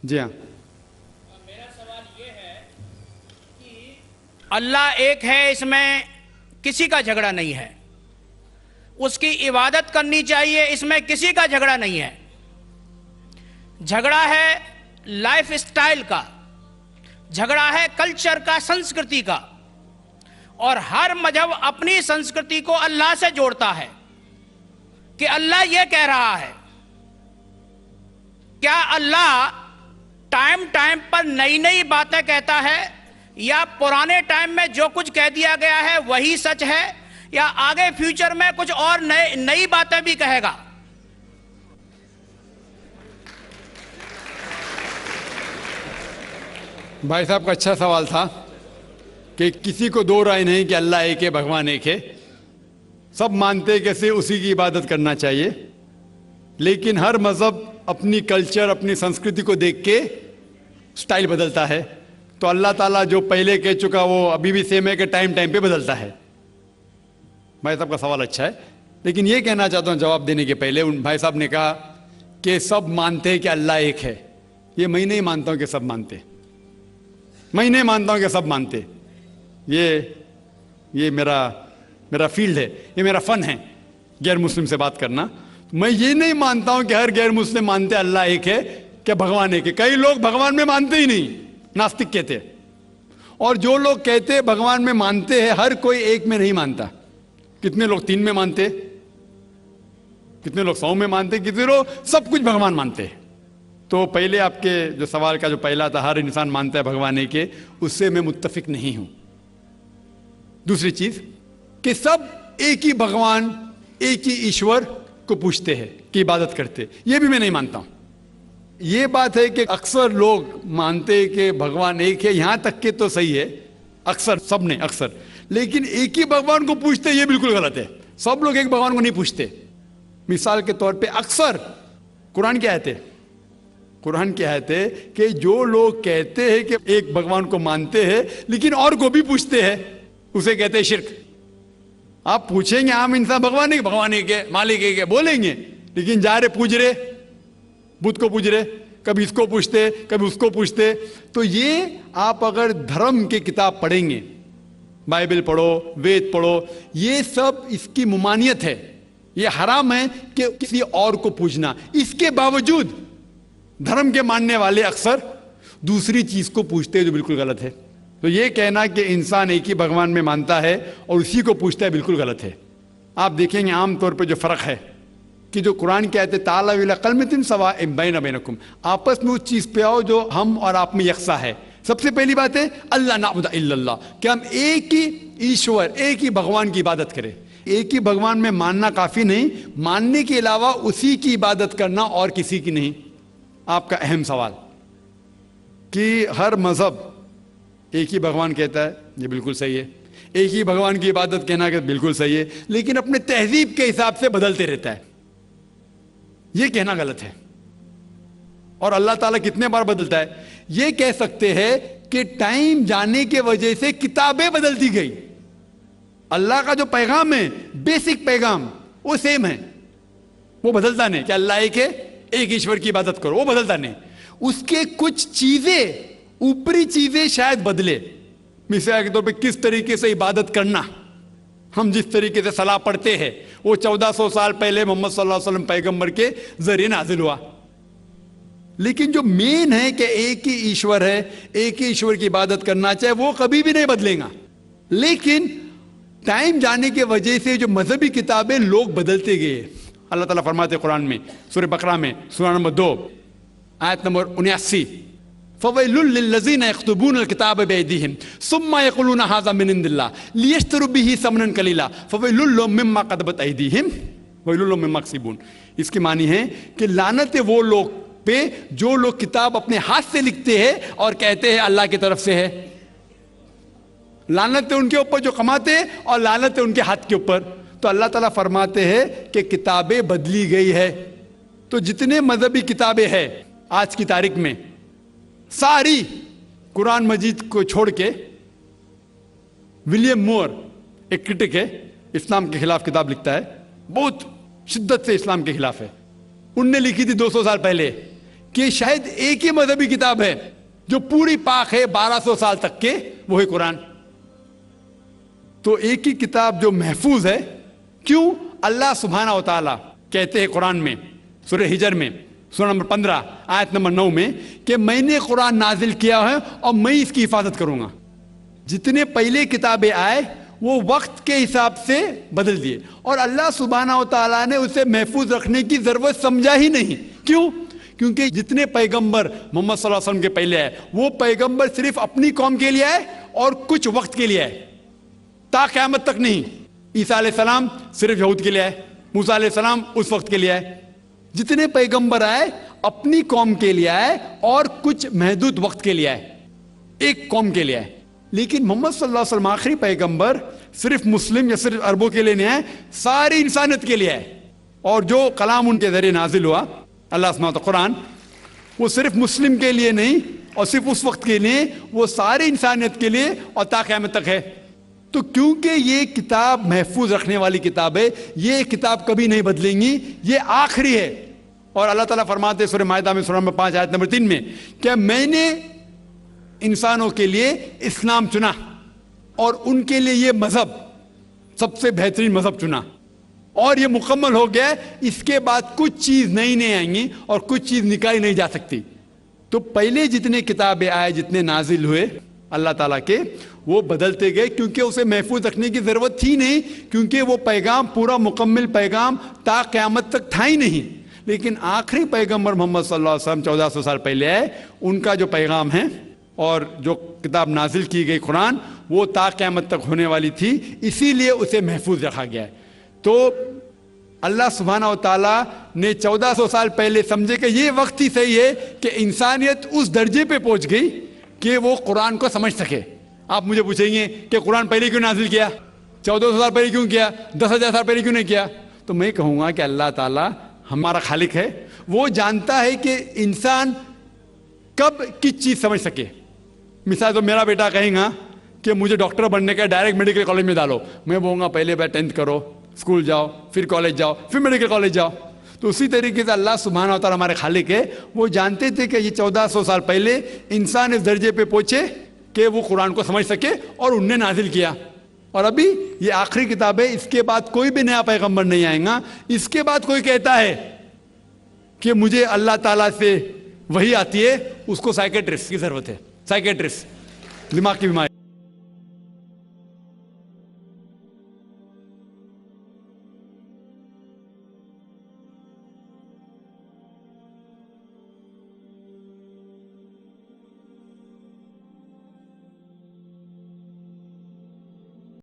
جی ہاں، میرا سوال یہ ہے کہ اللہ ایک ہے، اس میں کسی کا جھگڑا نہیں ہے، اس کی عبادت کرنی چاہیے، اس میں کسی کا جھگڑا نہیں ہے۔ جھگڑا ہے لائف سٹائل کا، جھگڑا ہے کلچر کا، سنسکرتی کا، اور ہر مذہب اپنی سنسکرتی کو اللہ سے جوڑتا ہے کہ اللہ یہ کہہ رہا ہے۔ کیا اللہ ٹائم پر نئی نئی باتیں کہتا ہے، یا پرانے ٹائم میں جو کچھ کہہ دیا گیا ہے وہی سچ ہے، یا آگے فیوچر میں کچھ اور نئی باتیں بھی کہے گا؟ بھائی صاحب کا اچھا سوال تھا کہ کسی کو دو رائے نہیں کہ اللہ ایک ہے، بھگوان ایک ہے، سب مانتے کہ اسے اسی کی عبادت کرنا چاہیے، لیکن ہر مذہب اپنی کلچر، اپنی سنسکرتی کو دیکھ کے سٹائل بدلتا ہے۔ تو اللہ تعالیٰ جو پہلے کہہ چکا وہ ابھی بھی سیم ہے کہ ٹائم پہ بدلتا ہے۔ بھائی صاحب کا سوال اچھا ہے، لیکن یہ کہنا چاہتا ہوں جواب دینے کے پہلے، ان بھائی صاحب نے کہا کہ سب مانتے ہیں کہ اللہ ایک ہے۔ یہ میں نہیں مانتا ہوں کہ سب مانتے، میں نہیں مانتا ہوں کہ سب مانتے۔ یہ میرا فیلڈ ہے، یہ میرا فن ہے غیر مسلم سے بات کرنا۔ میں یہ نہیں مانتا ہوں کہ ہر غیر مسلم مانتے اللہ ایک ہے، کہ بھگوان ایک ہے۔ کئی لوگ بھگوان میں مانتے ہی نہیں، ناستک کہتے، اور جو لوگ کہتے بھگوان میں مانتے ہیں، ہر کوئی ایک میں نہیں مانتا۔ کتنے لوگ 3 میں مانتے، کتنے لوگ 100 میں مانتے، کتنے لوگ سب کچھ بھگوان مانتے۔ تو پہلے آپ کے جو سوال کا جو پہلا تھا، ہر انسان مانتا ہے بھگوان ایک ہے، اس سے میں متفق نہیں ہوں۔ دوسری چیز کہ سب ایک ہی بھگوان، ایک ہی ایشور کو پوچھتے ہیں کہ عبادت کرتے، یہ بھی میں نہیں مانتا ہوں۔ یہ بات ہے کہ اکثر لوگ مانتے کہ بھگوان ایک ہے، یہاں تک کہ تو صحیح ہے، اکثر، سب نے اکثر، لیکن ایک ہی بھگوان کو پوچھتے یہ بالکل غلط ہے۔ سب لوگ ایک بھگوان کو نہیں پوچھتے۔ مثال کے طور پہ اکثر قرآن کی آیت ہے کہ جو لوگ کہتے ہیں کہ ایک بھگوان کو مانتے ہیں لیکن اور کو بھی پوچھتے ہیں، اسے کہتے ہیں شرک۔ آپ پوچھیں گے عام انسان بھگوان ایک ہے، مالک ایک ہے بولیں گے، لیکن جا رہے پوچھ رہے، بدھ کو پوچھ رہے، کبھی اس کو پوچھتے، کبھی اس کو پوچھتے۔ تو یہ آپ اگر دھرم کی کتاب پڑھیں گے، بائبل پڑھو، وید پڑھو، یہ سب اس کی ممانعت ہے۔ یہ حرام ہے کہ کسی اور کو پوچھنا۔ اس کے باوجود دھرم کے ماننے والے اکثر دوسری چیز کو پوچھتے ہیں جو بالکل غلط ہے۔ تو یہ کہنا کہ انسان ایک ہی بھگوان میں مانتا ہے اور اسی کو پوچھتا ہے بالکل غلط ہے۔ آپ دیکھیں گے عام طور پہ جو فرق ہے کہ جو قرآن کی آیت ہے تعالیٰ الی کلمۃ سواء بین بینکم، آپس میں اس چیز پہ آؤ جو ہم اور آپ میں یکساں ہے۔ سب سے پہلی بات ہے اللہ نعبد الا اللہ، کہ ہم ایک ہی ایشور، ایک ہی بھگوان کی عبادت کریں۔ ایک ہی بھگوان میں ماننا کافی نہیں، ماننے کے علاوہ اسی کی عبادت کرنا اور کسی کی نہیں۔ آپ کا اہم سوال کہ ہر مذہب ایک ہی بھگوان کہتا ہے، یہ بالکل صحیح ہے۔ ایک ہی بھگوان کی عبادت کہنا کہ بالکل صحیح ہے، لیکن اپنے تہذیب کے حساب سے بدلتے رہتا ہے، یہ کہنا غلط ہے۔ اور اللہ تعالیٰ کتنے بار بدلتا ہے؟ یہ کہہ سکتے ہیں کہ ٹائم جانے کی وجہ سے کتابیں بدلتی گئی، اللہ کا جو پیغام ہے، بیسک پیغام، وہ سیم ہے، وہ بدلتا نہیں کہ اللہ ایک ہے، ایک ایشور کی عبادت کرو، وہ بدلتا نہیں۔ اس کے کچھ چیزیں، اوپری چیزیں شاید بدلے۔ مثال کے طور پہ کس طریقے سے عبادت کرنا، ہم جس طریقے سے صلاح پڑھتے ہیں وہ 1400 سال پہلے محمد صلی اللہ علیہ وسلم پیغمبر کے ذریعے نازل ہوا، لیکن جو مین ہے کہ ایک ہی ایشور ہے، ایک ہی ایشور کی عبادت کرنا چاہے، وہ کبھی بھی نہیں بدلے گا۔ لیکن ٹائم جانے کی وجہ سے جو مذہبی کتابیں لوگ بدلتے گئے۔ اللہ تعالیٰ فرماتے قرآن میں سورہ بقرہ میں سورہ نمبر 2 آیت نمبر 79، فَوَيْلٌ لِّلَّذِينَ يَكْتُبُونَ الْكِتَابَ بِأَيْدِيهِمْ ثُمَّ يَقُولُونَ هَٰذَا مِنْ عِندِ اللَّهِ لِيَشْتَرُوا بِهِ ثَمَنًا قَلِيلًا فَوَيْلٌ لَّهُم مِّمَّا كَتَبَتْ أَيْدِيهِمْ وَوَيْلٌ لَّهُم مِّمَّا يَكْسِبُونَ۔ اس کی معنی ہے کہ لعنت ہے وہ لوگ پہ جو لوگ کتاب اپنے ہاتھ سے لکھتے ہیں اور کہتے ہیں اللہ کی طرف سے ہے۔ لعنت ہے ان کے اوپر جو کماتے ہیں، اور لعنت ہے ان کے ہاتھ کے اوپر۔ تو اللہ تعالیٰ فرماتے ہیں کہ کتابیں بدلی گئی ہے۔ تو جتنے مذہبی کتابیں ہیں آج کی تاریخ میں، ساری قرآن مجید کو چھوڑ کے، ولیم مور ایک کرٹک ہے، اسلام کے خلاف کتاب لکھتا ہے، بہت شدت سے اسلام کے خلاف ہے، ان نے لکھی تھی 200 سال پہلے کہ شاید ایک ہی مذہبی کتاب ہے جو پوری پاک ہے 1200 سال تک کے، وہ ہے قرآن. تو ایک ہی کتاب جو محفوظ ہے. کیوں؟ اللہ سبحانہ و تعالیٰ کہتے ہیں قرآن میں سورہ ہجر میں سورہ نمبر 15 آیت نمبر 9 میں کہ میں نے قرآن نازل کیا ہے اور میں اس کی حفاظت کروں گا. جتنے پہلے کتابیں آئے وہ وقت کے حساب سے بدل دیے، اور اللہ سبحانہ و تعالیٰ نے اسے محفوظ رکھنے کی ضرورت سمجھا ہی نہیں. کیوں؟ کیونکہ جتنے پیغمبر محمد صلی اللہ علیہ وسلم کے پہلے آئے وہ پیغمبر صرف اپنی قوم کے لیے آئے اور کچھ وقت کے لیے آئے، تا قیامت تک نہیں. عیسیٰ علیہ السلام صرف یہود کے لیے آئے، موسیٰ علیہ السلام اس وقت کے لیے آئے. جتنے پیغمبر آئے اپنی قوم کے لیے آئے اور کچھ محدود وقت کے لیے آئے، ایک قوم کے لیے آئے. لیکن محمد صلی اللہ علیہ وسلم آخری پیغمبر صرف مسلم یا صرف عربوں کے لیے نہیں آئے، ساری انسانیت کے لیے آئے. اور جو کلام ان کے ذریعے نازل ہوا اللہ سبحانہ قرآن، وہ صرف مسلم کے لیے نہیں اور صرف اس وقت کے لیے، وہ ساری انسانیت کے لیے اور تا قیامت تک ہے. تو کیونکہ یہ کتاب محفوظ رکھنے والی کتاب ہے، یہ کتاب کبھی نہیں بدلیں گی، یہ آخری ہے. اور اللہ تعالیٰ فرماتے ہیں سورہ مائدہ میں سورہ نمبر 5 آیت نمبر 3 میں کہ میں نے انسانوں کے لیے اسلام چنا اور ان کے لیے یہ مذہب سب سے بہترین مذہب چنا، اور یہ مکمل ہو گیا. اس کے بعد کچھ چیز نئی نہیں آئیں گی اور کچھ چیز نکالی نہیں جا سکتی. تو پہلے جتنے کتابیں آئے، جتنے نازل ہوئے اللہ تعالیٰ کے، وہ بدلتے گئے کیونکہ اسے محفوظ رکھنے کی ضرورت تھی نہیں، کیونکہ وہ پیغام پورا مکمل پیغام تا قیامت تک تھا ہی نہیں. لیکن آخری پیغمبر محمد صلی اللہ علیہ وسلم 1400 سال پہلے آئے، ان کا جو پیغام ہے اور جو کتاب نازل کی گئی قرآن، وہ تا قیامت تک ہونے والی تھی، اسی لیے اسے محفوظ رکھا گیا ہے. تو اللہ سبحانہ و تعالیٰ نے 1400 سال پہلے سمجھے کہ یہ وقت ہی صحیح ہے کہ انسانیت اس درجے پہ پہنچ گئی کہ وہ قرآن کو سمجھ سکے. آپ مجھے پوچھیں گے کہ قرآن پہلے کیوں نازل کیا، 1400 سال پہلے کیوں کیا، 10,000 سال پہلے کیوں نہیں کیا؟ تو میں کہوں گا کہ اللہ تعالیٰ ہمارا خالق ہے، وہ جانتا ہے کہ انسان کب کس چیز سمجھ سکے. مثال تو میرا بیٹا کہیں گا کہ مجھے ڈاکٹر بننے کا ڈائریکٹ میڈیکل کالج میں ڈالو، میں بولوں گا پہلے 10th کرو، اسکول جاؤ، پھر کالج جاؤ، پھر میڈیکل کالج جاؤ. تو اسی طریقے سے اللہ سبحانہ و تعالیٰ ہمارے خالق ہے، وہ جانتے تھے کہ یہ 1400 سال پہلے انسان اس درجے پہ پہنچے کہ وہ قرآن کو سمجھ سکے، اور انہوں نے نازل کیا. اور ابھی یہ آخری کتاب ہے، اس کے بعد کوئی بھی نیا پیغمبر نہیں آئے گا. اس کے بعد کوئی کہتا ہے کہ مجھے اللہ تعالیٰ سے وہی آتی ہے، اس کو سائیکیٹرسٹ کی ضرورت ہے، سائیکیٹرسٹ، دماغ کی بیماری.